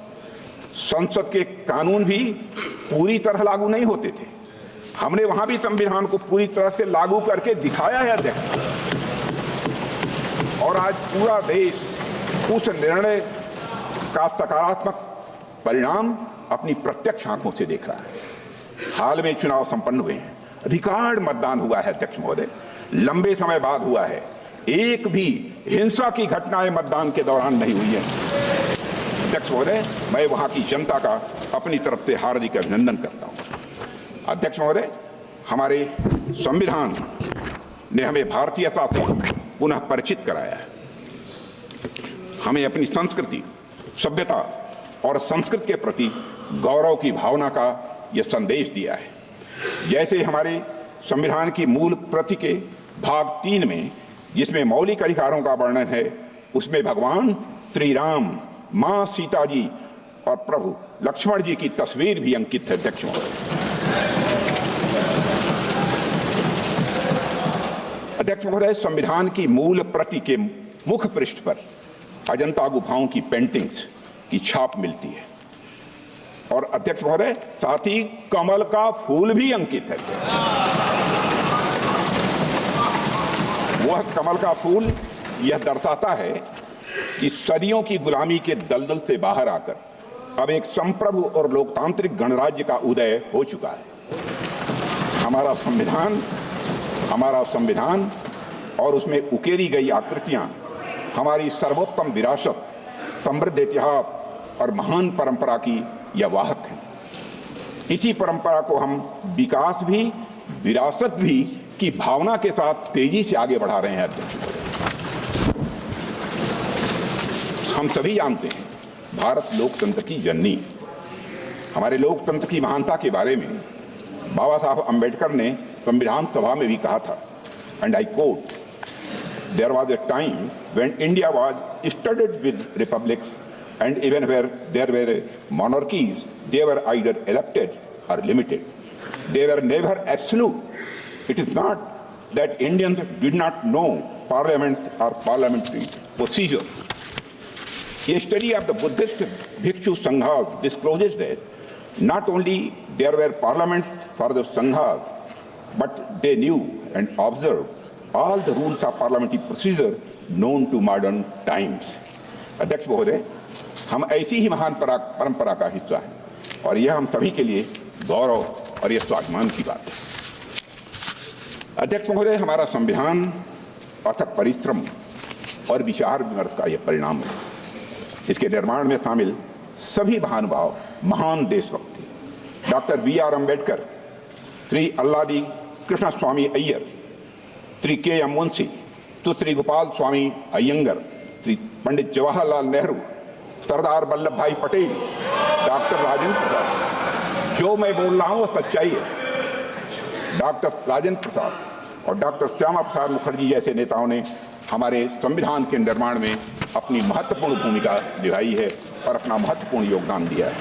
संसद के कानून भी पूरी तरह लागू नहीं होते थे। हमने वहां भी संविधान को पूरी तरह से लागू करके दिखाया है अध्यक्ष, और आज पूरा देश उस निर्णय का सकारात्मक परिणाम अपनी प्रत्यक्ष आंखों से देख रहा है। हाल में चुनाव संपन्न हुए हैं, रिकॉर्ड मतदान हुआ है अध्यक्ष महोदय, लंबे समय बाद हुआ है। एक भी हिंसा की घटनाएं मतदान के दौरान नहीं हुई है। अध्यक्ष महोदय, मैं वहां की जनता का अपनी तरफ से हार्दिक अभिनंदन करता हूं। अध्यक्ष महोदय, हमारे संविधान ने हमें भारतीयता से पुनः परिचित कराया है। हमें अपनी संस्कृति, सभ्यता और संस्कृति के प्रति गौरव की भावना का यह संदेश दिया है। जैसे हमारे संविधान की मूल प्रति के भाग 3 में, जिसमें मौलिक अधिकारों का वर्णन है, उसमें भगवान श्री राम, मां सीता जी और प्रभु लक्ष्मण जी की तस्वीर भी अंकित है। अध्यक्ष महोदय, अध्यक्ष महोदय, संविधान की मूल प्रति के मुख पृष्ठ पर अजंता गुफाओं की पेंटिंग्स की छाप मिलती है, और अध्यक्ष महोदय, साथ ही कमल का फूल भी अंकित है। वह कमल का फूल यह दर्शाता है कि सदियों की गुलामी के दलदल से बाहर आकर अब एक संप्रभु और लोकतांत्रिक गणराज्य का उदय हो चुका है। हमारा संविधान और उसमें उकेरी गई आकृतियां हमारी सर्वोत्तम विरासत, समृद्ध इतिहास और महान परंपरा की यह वाहक है। इसी परंपरा को हम विकास भी, विरासत भी की भावना के साथ तेजी से आगे बढ़ा रहे हैं। हम सभी जानते हैं, भारत लोकतंत्र की जननी है। हमारे लोकतंत्र की महानता के बारे में बाबा साहब अम्बेडकर ने संविधान सभा में भी कहा था, and I quote, there was a time when India was studded with republics and even where there were monarchies, they were either elected or limited. They were never absolute. It is not that Indians did not know parliament or parliamentary procedure. A study of the Buddhist Bhikshu Sanghas discloses that not only there were parliaments for the Sanghas, but they knew and observed all the rules of parliamentary procedure known to modern times. अध्यक्ष महोदय, हम ऐसी ही महान परंपरा का हिस्सा हैं, और यह हम सभी के लिए गौरव और यह स्वाभिमान की बात है। अध्यक्ष महोदय, हमारा संविधान अथक परिश्रम और विचार विमर्श का यह परिणाम है। इसके निर्माण में शामिल सभी महानुभाव महान देशभक्त थे। Doctor B.R. अम्बेडकर, श्री अल्लादी कृष्ण स्वामी अय्यर, श्री K.M. मुंशी, श्री गोपाल स्वामी अयंगर, श्री पंडित जवाहरलाल नेहरू, सरदार वल्लभ भाई पटेल, डॉक्टर राजेंद्र प्रसाद। जो मैं बोल रहा हूं वो सच्चाई है। डॉक्टर राजेंद्र प्रसाद और डॉक्टर श्यामा प्रसाद मुखर्जी जैसे नेताओं ने हमारे संविधान के निर्माण में अपनी महत्वपूर्ण भूमिका निभाई है और अपना महत्वपूर्ण योगदान दिया है।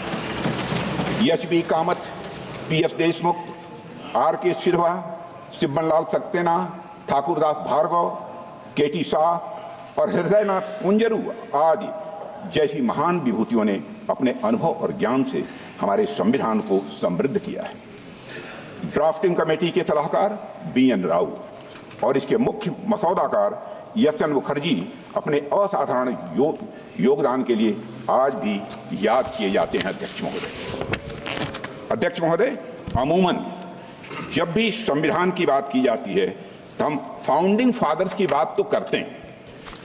H.B. Kamat, P.S. Deshmukh, R.K. सिल्वा, शिवमनलाल सक्सेना, ठाकुरदास भार्गव, K.T. शाह और हृदयनाथ कुंजरू आदि जैसी महान विभूतियों ने अपने अनुभव और ज्ञान से हमारे संविधान को समृद्ध किया है। ड्राफ्टिंग कमेटी के सलाहकार B.N. राव और इसके मुख्य मसौदाकार S.N. मुखर्जी अपने असाधारण योगदान के लिए आज भी याद किए जाते हैं। अध्यक्ष महोदय, अमूमन जब भी संविधान की बात की जाती है तो हम फाउंडिंग फादर्स की बात तो करते हैं,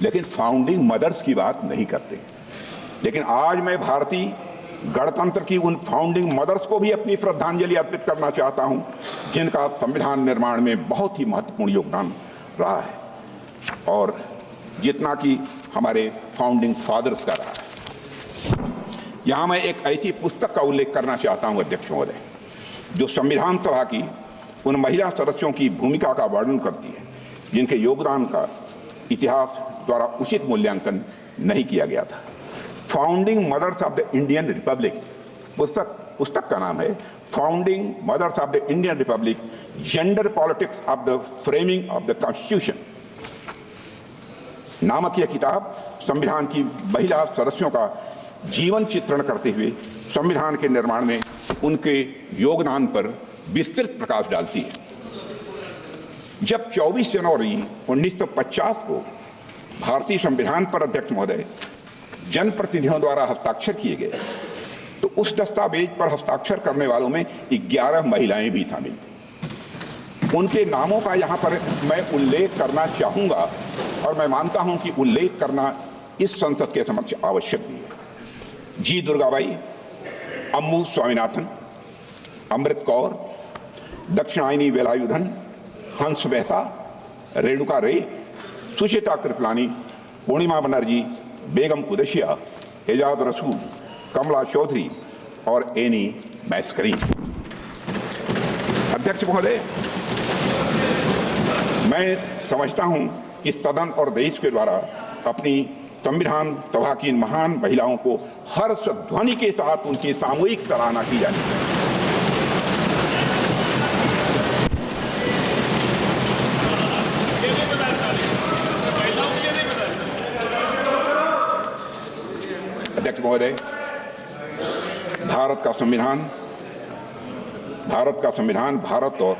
लेकिन फाउंडिंग मदर्स की बात नहीं करते। लेकिन आज मैं भारतीय गणतंत्र की उन फाउंडिंग मदर्स को भी अपनी श्रद्धांजलि अर्पित करना चाहता हूं, जिनका संविधान निर्माण में बहुत ही महत्वपूर्ण योगदान रहा है, और जितना कि हमारे फाउंडिंग फादर्स का रहा है। यहां मैं एक ऐसी पुस्तक का उल्लेख करना चाहता हूं अध्यक्ष महोदय, जो संविधान सभा की उन महिला सदस्यों की भूमिका का वर्णन करती है, जिनके योगदान का इतिहास द्वारा उचित मूल्यांकन नहीं किया गया था। Founding mothers of the Indian republic पुस्तक का नाम है founding mothers of the Indian republic, gender politics of the framing of the constitution नामक यह किताब संविधान की महिला सदस्यों का जीवन चित्रण करते हुए संविधान के निर्माण में उनके योगदान पर विस्तृत प्रकाश डालती है। जब 24 जनवरी 1950 को भारतीय संविधान पर अध्यक्ष महोदय जनप्रतिनिधियों द्वारा हस्ताक्षर किए गए, तो उस दस्तावेज पर हस्ताक्षर करने वालों में 11 महिलाएं भी शामिल थीं। उनके नामों का यहाँ पर मैं उल्लेख करना चाहूँगा, और मैं मानता हूँ कि उल्लेख करना इस संसद के समक्ष आवश्यक भी है। जी दुर्गाबाई, अम्मू स्वामीनाथन, अमृत कौर, दक्षिणायनी वेलायुधन, हंस मेहता, रेणुका रे, सुचिता कृपलानी, पूर्णिमा बनर्जी, बेगम कुदशिया, एजाज रसूल, कमला चौधरी और एनी मैस्करीन। अध्यक्ष महोदय, मैं समझता हूं कि सदन और देश के द्वारा अपनी संविधान सभा की इन महान महिलाओं को हर्ष ध्वनि के साथ उनकी सामूहिक सराहना की जानी चाहिए। अध्यक्ष महोदय, भारत का संविधान भारत और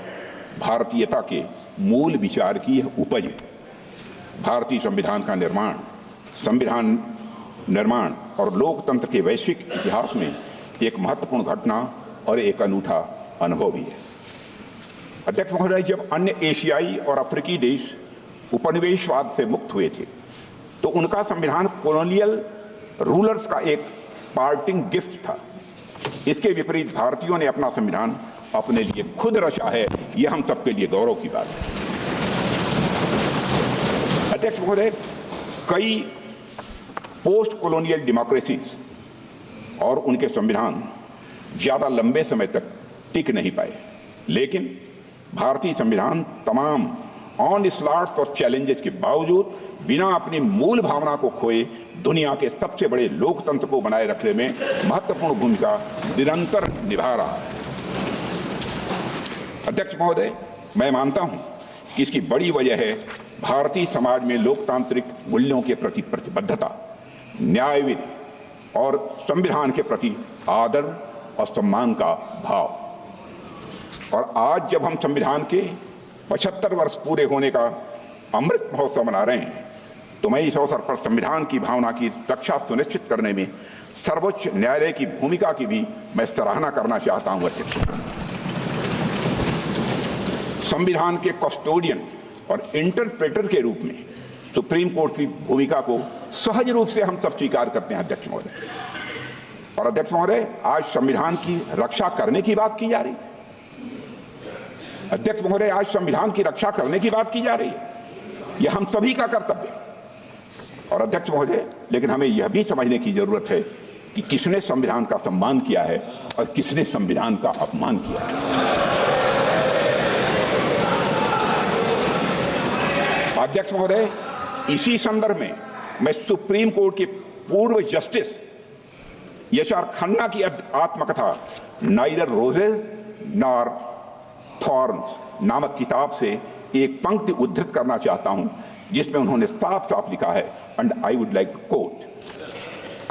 भारतीयता के मूल विचार की यह उपज है। भारतीय संविधान का संविधान निर्माण और लोकतंत्र के वैश्विक इतिहास में एक महत्वपूर्ण घटना और एक अनूठा अनुभव भी है। अध्यक्ष महोदय, जब अन्य एशियाई और अफ्रीकी देश उपनिवेशवाद से मुक्त हुए थे, तो उनका संविधान कॉलोनियल रूलर्स का एक पार्टिंग गिफ्ट था। इसके विपरीत भारतीयों ने अपना संविधान अपने लिए खुद रचा है। यह हम सबके लिए गौरव की बात है। अध्यक्ष महोदय, कई पोस्ट कॉलोनियल डेमोक्रेसीज और उनके संविधान ज्यादा लंबे समय तक टिक नहीं पाए, लेकिन भारतीय संविधान तमाम ऑनस्लॉट्स और चैलेंजेस के बावजूद बिना अपनी मूल भावना को खोए दुनिया के सबसे बड़े लोकतंत्र को बनाए रखने में महत्वपूर्ण भूमिका निरंतर निभा रहा है। अध्यक्ष महोदय, मैं मानता हूं कि इसकी बड़ी वजह है भारतीय समाज में लोकतांत्रिक मूल्यों के प्रति प्रतिबद्धता, न्यायविधि और संविधान के प्रति आदर और सम्मान का भाव। और आज जब हम संविधान के 75 वर्ष पूरे होने का अमृत महोत्सव मना रहे हैं, तो मैं इस अवसर पर संविधान की भावना की रक्षा सुनिश्चित करने में सर्वोच्च न्यायालय की भूमिका की भी मैं सराहना करना चाहता हूं। अध्यक्ष, संविधान के कस्टोडियन और इंटरप्रेटर के रूप में सुप्रीम कोर्ट की भूमिका को सहज रूप से हम सब स्वीकार करते हैं। अध्यक्ष महोदय, और अध्यक्ष महोदय, आज संविधान की रक्षा करने की बात की जा रही है। अध्यक्ष महोदय, आज संविधान की रक्षा करने की बात की जा रही है। यह हम सभी का कर्तव्य है। और अध्यक्ष महोदय, लेकिन हमें यह भी समझने की जरूरत है कि किसने संविधान का सम्मान किया है और किसने संविधान का अपमान किया है। अध्यक्ष महोदय, इसी संदर्भ में मैं सुप्रीम कोर्ट के पूर्व जस्टिस यशआर खन्ना की आत्मकथा नाइदर रोजेज नॉर थॉर्न्स नामक किताब से एक पंक्ति उद्धृत करना चाहता हूं, जिसमें उन्होंने साफ साफ लिखा है, and I would like to quote,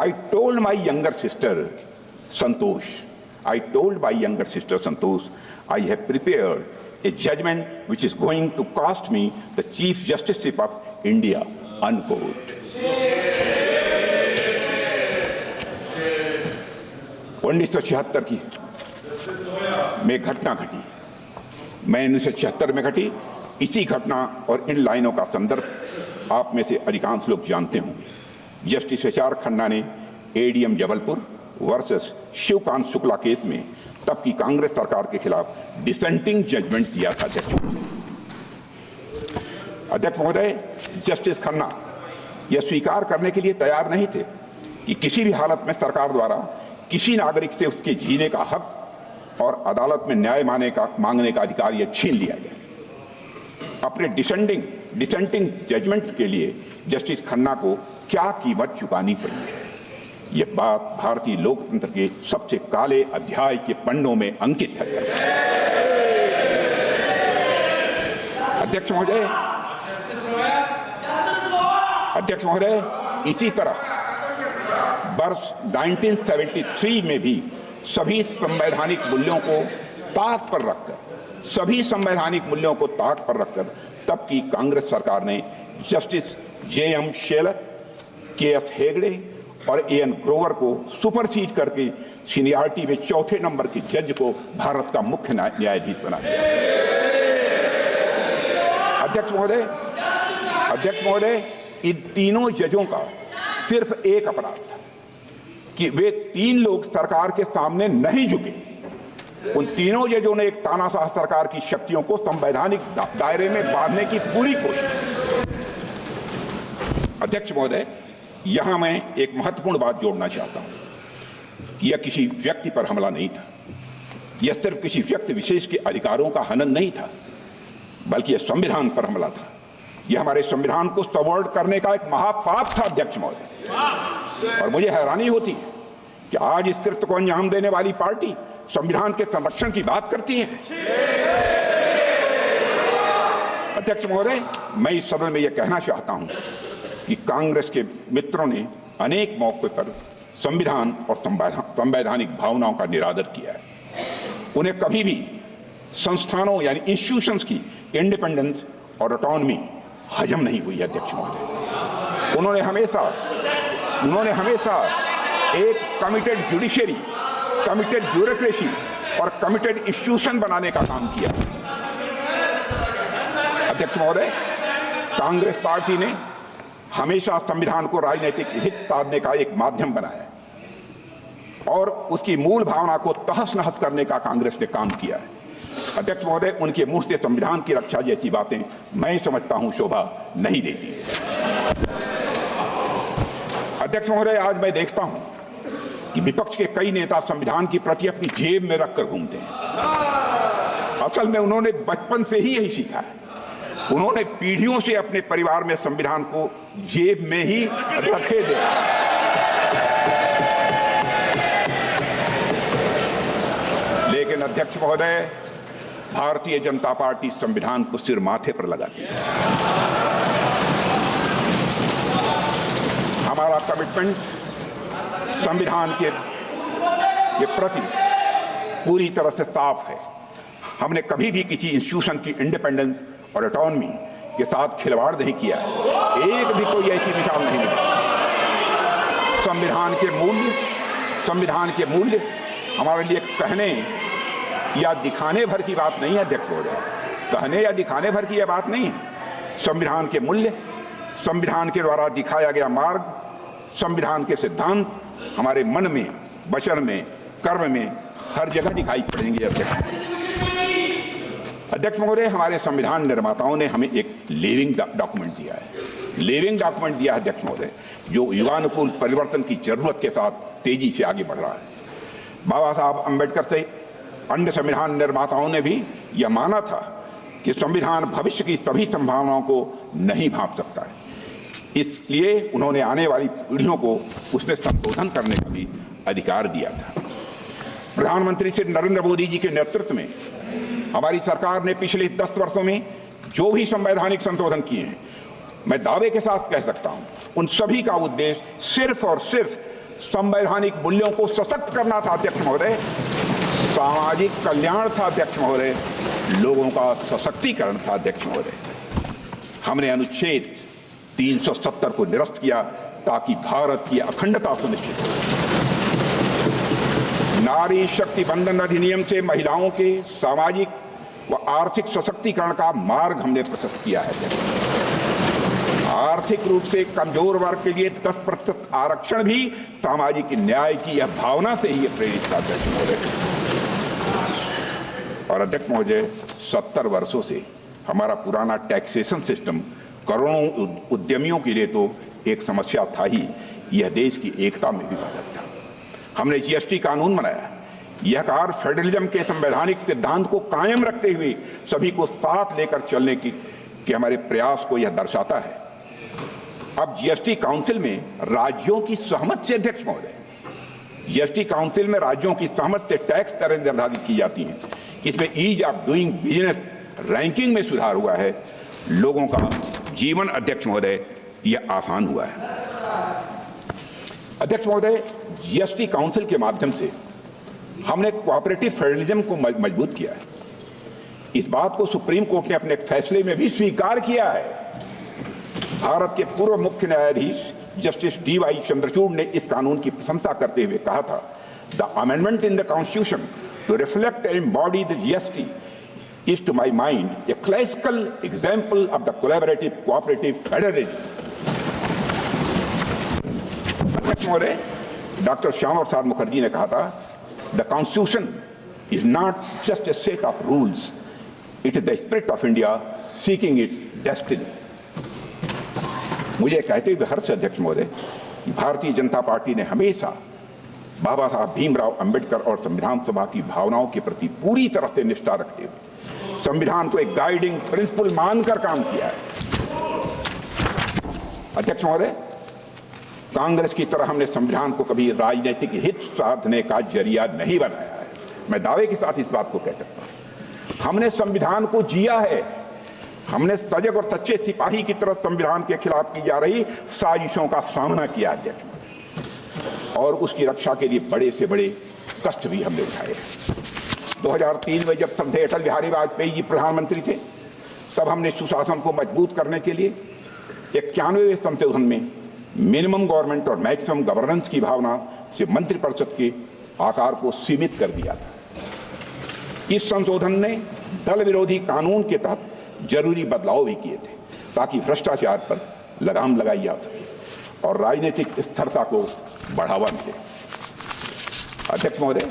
I told my younger sister Santosh, I told my younger sister Santosh, I have prepared a judgment which is going to cost me the Chief Justiceship of India, unquote. 1976 की में घटना घटी मैं 1976 में घटी इसी घटना और इन लाइनों का संदर्भ आप में से अधिकांश लोग जानते होंगे। Justice H R. खन्ना ने ADM Jabalpur versus Shivkant Shukla case में तब की कांग्रेस सरकार के खिलाफ डिसेंटिंग जजमेंट दिया था। अध्यक्ष महोदय, जस्टिस खन्ना यह स्वीकार करने के लिए तैयार नहीं थे कि किसी भी हालत में सरकार द्वारा किसी नागरिक से उसके जीने का हक और अदालत में न्याय मांगने का अधिकार यह छीन लिया गया। अपने डिसेंटिंग जजमेंट के लिए जस्टिस खन्ना को क्या कीमत चुकानी पड़ी, यह बात भारतीय लोकतंत्र के सबसे काले अध्याय के पन्नों में अंकित है। अध्यक्ष महोदय, इसी तरह वर्ष 1973 में भी सभी संवैधानिक मूल्यों को ताक पर रखकर तब की कांग्रेस सरकार ने justice J.M.. Shelar, KS. Hegde और ए.एन. ग्रोवर को सुपरसीड करके सीनियरिटी में चौथे नंबर के जज को भारत का मुख्य न्यायाधीश बना दिया। अध्यक्ष महोदय, इन तीनों जजों का सिर्फ एक अपराध था कि वे तीन लोग सरकार के सामने नहीं झुके। उन तीनों जजों ने एक तानाशाह सरकार की शक्तियों को संवैधानिक दायरे में बांधने की पूरी कोशिश। अध्यक्ष महोदय, यहां मैं एक महत्वपूर्ण बात जोड़ना चाहता हूं कि यह किसी व्यक्ति पर हमला नहीं था, यह सिर्फ किसी व्यक्ति विशेष के अधिकारों का हनन नहीं था, बल्कि यह संविधान पर हमला था। यह हमारे संविधान को सबवर्ट करने का एक महापाप था। अध्यक्ष महोदय, और मुझे हैरानी होती है कि आज इस कृत्य को अंजाम देने वाली पार्टी संविधान के संरक्षण की बात करती है। अध्यक्ष महोदय, मैं इस सदन में यह कहना चाहता हूं कि कांग्रेस के मित्रों ने अनेक मौके पर संविधान और संवैधानिक भावनाओं का निरादर किया है। उन्हें कभी भी संस्थानों यानी इंस्टीट्यूशंस की इंडिपेंडेंस और ऑटोनॉमी हजम नहीं हुई। अध्यक्ष महोदय, उन्होंने हमेशा एक कमिटेड जुडिशरी, कमिटेड ब्यूरोक्रेसी और कमिटेड इंस्टीट्यूशन बनाने का काम किया। अध्यक्ष महोदय, कांग्रेस पार्टी ने हमेशा संविधान को राजनीतिक हित साधने का एक माध्यम बनाया और उसकी मूल भावना को तहस नहस करने का कांग्रेस ने काम किया है। अध्यक्ष महोदय, उनके मुंह से संविधान की रक्षा जैसी बातें मैं समझता हूं शोभा नहीं देती। अध्यक्ष महोदय, आज मैं देखता हूं कि विपक्ष के कई नेता संविधान की प्रति अपनी जेब में रखकर घूमते हैं। असल में उन्होंने बचपन से ही यही सीखा है। उन्होंने पीढ़ियों से अपने परिवार में संविधान को जेब में ही रखे दिया। लेकिन अध्यक्ष महोदय, भारतीय जनता पार्टी संविधान को सिर माथे पर लगाती है। हमारा कमिटमेंट संविधान के प्रति पूरी तरह से साफ है। हमने कभी भी किसी इंस्टीट्यूशन की इंडिपेंडेंस और ऑटोनॉमी के साथ खिलवाड़ नहीं किया। एक भी कोई ऐसी मिसाल नहीं मिली। संविधान के मूल्य हमारे लिए कहने या दिखाने भर की बात नहीं है। अध्यक्ष महोदय, कहने या दिखाने भर की यह बात नहीं है। संविधान के मूल्य, संविधान के द्वारा दिखाया गया मार्ग, संविधान के सिद्धांत हमारे मन में, वचन में, कर्म में हर जगह दिखाई पड़ेंगे। अध्यक्ष महोदय, हमारे संविधान निर्माताओं ने हमें एक लिविंग डॉक्यूमेंट दिया है। अध्यक्ष महोदय, जो युगानुकूल परिवर्तन की जरूरत के साथ तेजी से आगे बढ़ रहा है। बाबा साहब अम्बेडकर से अन्य संविधान निर्माताओं ने भी यह माना था कि संविधान भविष्य की सभी संभावनाओं को नहीं भांप सकता है, इसलिए उन्होंने आने वाली पीढ़ियों को उसमें संशोधन करने का भी अधिकार दिया था। प्रधानमंत्री श्री नरेंद्र मोदी जी के नेतृत्व में हमारी सरकार ने पिछले 10 वर्षों में जो भी संवैधानिक संशोधन किए हैं, मैं दावे के साथ कह सकता हूं, उन सभी का उद्देश्य सिर्फ और सिर्फ संवैधानिक मूल्यों को सशक्त करना था। अध्यक्ष महोदय, सामाजिक कल्याण था। अध्यक्ष महोदय, लोगों का सशक्तिकरण था। अध्यक्ष महोदय, हमने अनुच्छेद 370 को निरस्त किया ताकि भारत की अखंडता सुनिश्चित हो। नारी शक्ति बंधन अधिनियम से महिलाओं के सामाजिक व आर्थिक सशक्तिकरण का मार्ग हमने प्रशस्त किया है। आर्थिक रूप से कमजोर वर्ग के लिए 10% आरक्षण भी सामाजिक न्याय की यह भावना से ही प्रेरित था अध्यक्ष महोदय। और अध्यक्ष महोदय, 70 वर्षों से हमारा पुराना टैक्सेशन सिस्टम करोड़ों उद्यमियों के लिए तो एक समस्या था ही, यह देश की एकता में भी बाधक था। हमने जीएसटी कानून बनाया। यह कार्य फेडरलिज्म के संवैधानिक सिद्धांत को कायम रखते हुए सभी को साथ लेकर चलने की हमारे प्रयास को यह दर्शाता है। अब जीएसटी काउंसिल में राज्यों की सहमति से अध्यक्ष महोदय, जीएसटी काउंसिल में राज्यों की सहमति से टैक्स दरें निर्धारित की जाती हैं। इसमें ease of doing business ranking में सुधार हुआ है। लोगों का जीवन अध्यक्ष महोदय यह आसान हुआ है। अध्यक्ष महोदय, जीएसटी काउंसिल के माध्यम से हमने कोऑपरेटिव फेडरलिज्म को मजबूत किया है। इस बात को सुप्रीम कोर्ट ने अपने फैसले में भी स्वीकार किया है। भारत के पूर्व मुख्य न्यायाधीश जस्टिस डी.वाई. चंद्रचूड़ ने इस कानून की प्रशंसा करते हुए कहा था, the amendment in the constitution to reflect and embody the GST is to my mind a classical example of the collaborative cooperative federalism. अध्यक्ष महोदय, डॉक्टर श्यामा प्रसाद मुखर्जी ने कहा था, the constitution is not just a set of rules, it is the spirit of India seeking its destiny. मुझे कहते हुए हर्ष अध्यक्ष महोदय, भारतीय जनता पार्टी ने हमेशा बाबा साहब भीमराव अंबेडकर और संविधान सभा की भावनाओं के प्रति पूरी तरह से निष्ठा रखते हुए संविधान को एक गाइडिंग प्रिंसिपल मानकर काम किया है। अध्यक्ष महोदय, कांग्रेस की तरह हमने संविधान को कभी राजनीतिक हित साधने का जरिया नहीं बनाया है। मैं दावे के साथ इस बात को कह सकता हूं। हमने संविधान को जिया है। हमने सजग और सच्चे सिपाही की तरह संविधान के खिलाफ की जा रही साजिशों का सामना किया अध्यक्ष, और उसकी रक्षा के लिए बड़े से बड़े कष्ट भी हमने उठाए। 2003 में जब श्रद्धेय अटल बिहारी वाजपेयी जी प्रधानमंत्री थे, तब हमने सुशासन को मजबूत करने के लिए 91वें संशोधन में मिनिमम गवर्नमेंट और मैक्सिमम गवर्नेंस की भावना से मंत्रिपरिषद के आकार को सीमित कर दिया था। इस संशोधन ने दल विरोधी कानून के तहत जरूरी बदलाव भी किए थे, ताकि भ्रष्टाचार पर लगाम लगाई जा सके और राजनीतिक स्थिरता को बढ़ावा मिले। अध्यक्ष महोदय,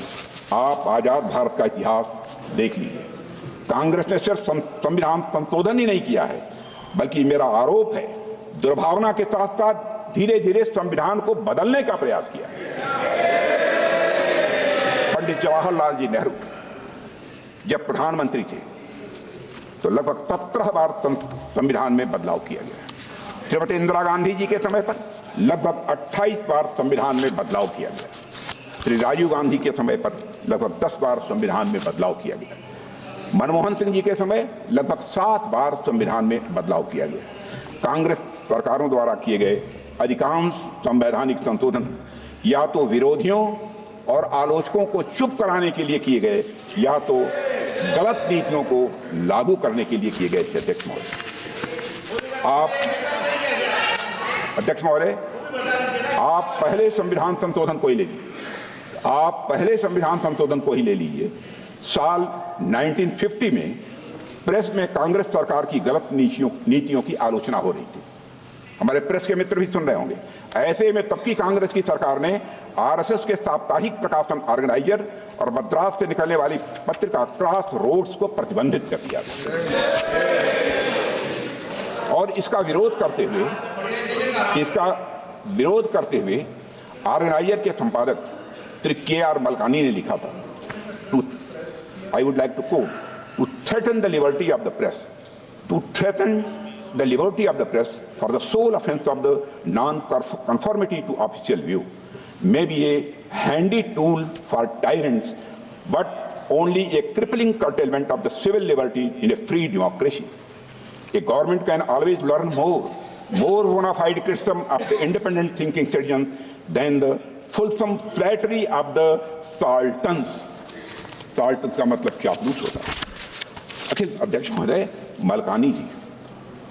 आप आजाद भारत का इतिहास देख लीजिए। कांग्रेस ने सिर्फ संविधान संशोधन ही नहीं किया है, बल्कि मेरा आरोप है दुर्भावना के साथ साथ धीरे धीरे संविधान को बदलने का प्रयास किया। पंडित जवाहरलाल जी नेहरू जब प्रधानमंत्री थे तो लगभग 17 बार संविधान में बदलाव किया गया। श्रीमती इंदिरा गांधी जी के समय पर लगभग 28 बार संविधान में बदलाव किया गया। श्री राजीव गांधी के समय पर लगभग 10 बार संविधान में बदलाव किया गया। मनमोहन सिंह जी के समय लगभग 7 बार संविधान में बदलाव किया गया। कांग्रेस सरकारों द्वारा किए गए अधिकांश संवैधानिक संशोधन या तो विरोधियों और आलोचकों को चुप कराने के लिए किए गए, या तो गलत नीतियों को लागू करने के लिए किए गए। अध्यक्ष महोदय, आप पहले संविधान संशोधन को ही ले लीजिए। आप पहले संविधान संशोधन को ही ले लीजिए। साल 1950 में प्रेस में कांग्रेस सरकार की गलत नीतियों की आलोचना हो रही थी। हमारे प्रेस के मित्र भी सुन रहे होंगे। ऐसे में तब की कांग्रेस की सरकार ने आरएसएस के साप्ताहिक प्रकाशन ऑर्गेनाइजर और मद्रास से निकलने वाली पत्रिका क्रॉस रोड्स को प्रतिबंधित कर दिया था। और इसका विरोध करते हुए ऑर्गेनाइजर के संपादक श्री के.आर. मलकानी ने लिखा था, I would like to quote, to threaten the liberty of the press, to threaten the liberty of the press for the sole offense of the non-conformity to official view may be a handy tool for tyrants, but only a crippling curtailment of the civil liberty in a free democracy. A government can always learn more bona fide criticism of the independent thinking citizen than the fulsome flattery of the sultans. sultans का मतलब चापलूस होता है। अखिल अध्यक्ष महोदय, मलकानी जी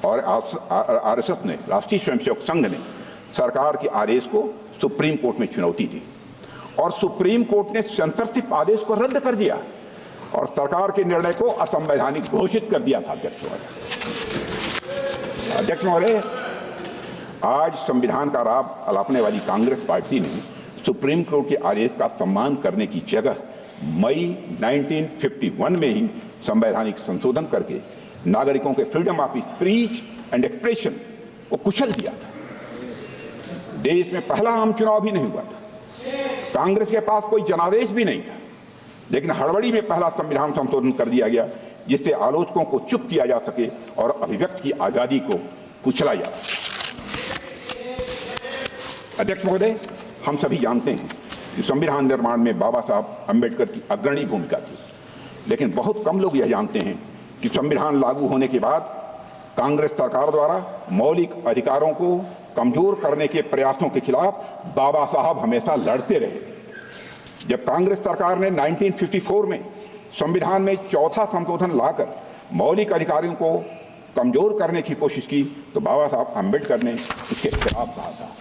और RSS ने, राष्ट्रीय स्वयंसेवक संघ ने सरकार के आदेश को सुप्रीम कोर्ट में चुनौती दी और सुप्रीम कोर्ट ने सेंसरशिप आदेश को रद्द कर दिया। और सरकार के निर्णय को असंवैधानिक घोषित कर दिया था। अध्यक्ष महोदय, आज संविधान का राग अलापने वाली कांग्रेस पार्टी ने सुप्रीम कोर्ट के आदेश का सम्मान करने की जगह मई 1951 में ही संवैधानिक संशोधन करके नागरिकों के freedom of speech and expression को कुचल दिया था। देश में पहला आम चुनाव भी नहीं हुआ था, कांग्रेस के पास कोई जनादेश भी नहीं था, लेकिन हड़बड़ी में पहला संविधान संशोधन कर दिया गया जिससे आलोचकों को चुप किया जा सके और अभिव्यक्ति की आजादी को कुचला जा सके। अध्यक्ष महोदय, हम सभी जानते हैं कि संविधान निर्माण में बाबा साहब अम्बेडकर की अग्रणी भूमिका थी, लेकिन बहुत कम लोग यह जानते हैं कि संविधान लागू होने के बाद कांग्रेस सरकार द्वारा मौलिक अधिकारों को कमजोर करने के प्रयासों के खिलाफ बाबा साहब हमेशा लड़ते रहे। जब कांग्रेस सरकार ने 1954 में संविधान में चौथा संशोधन लाकर मौलिक अधिकारों को कमजोर करने की कोशिश की तो बाबा साहब अम्बेडकर ने इसके खिलाफ कहा था।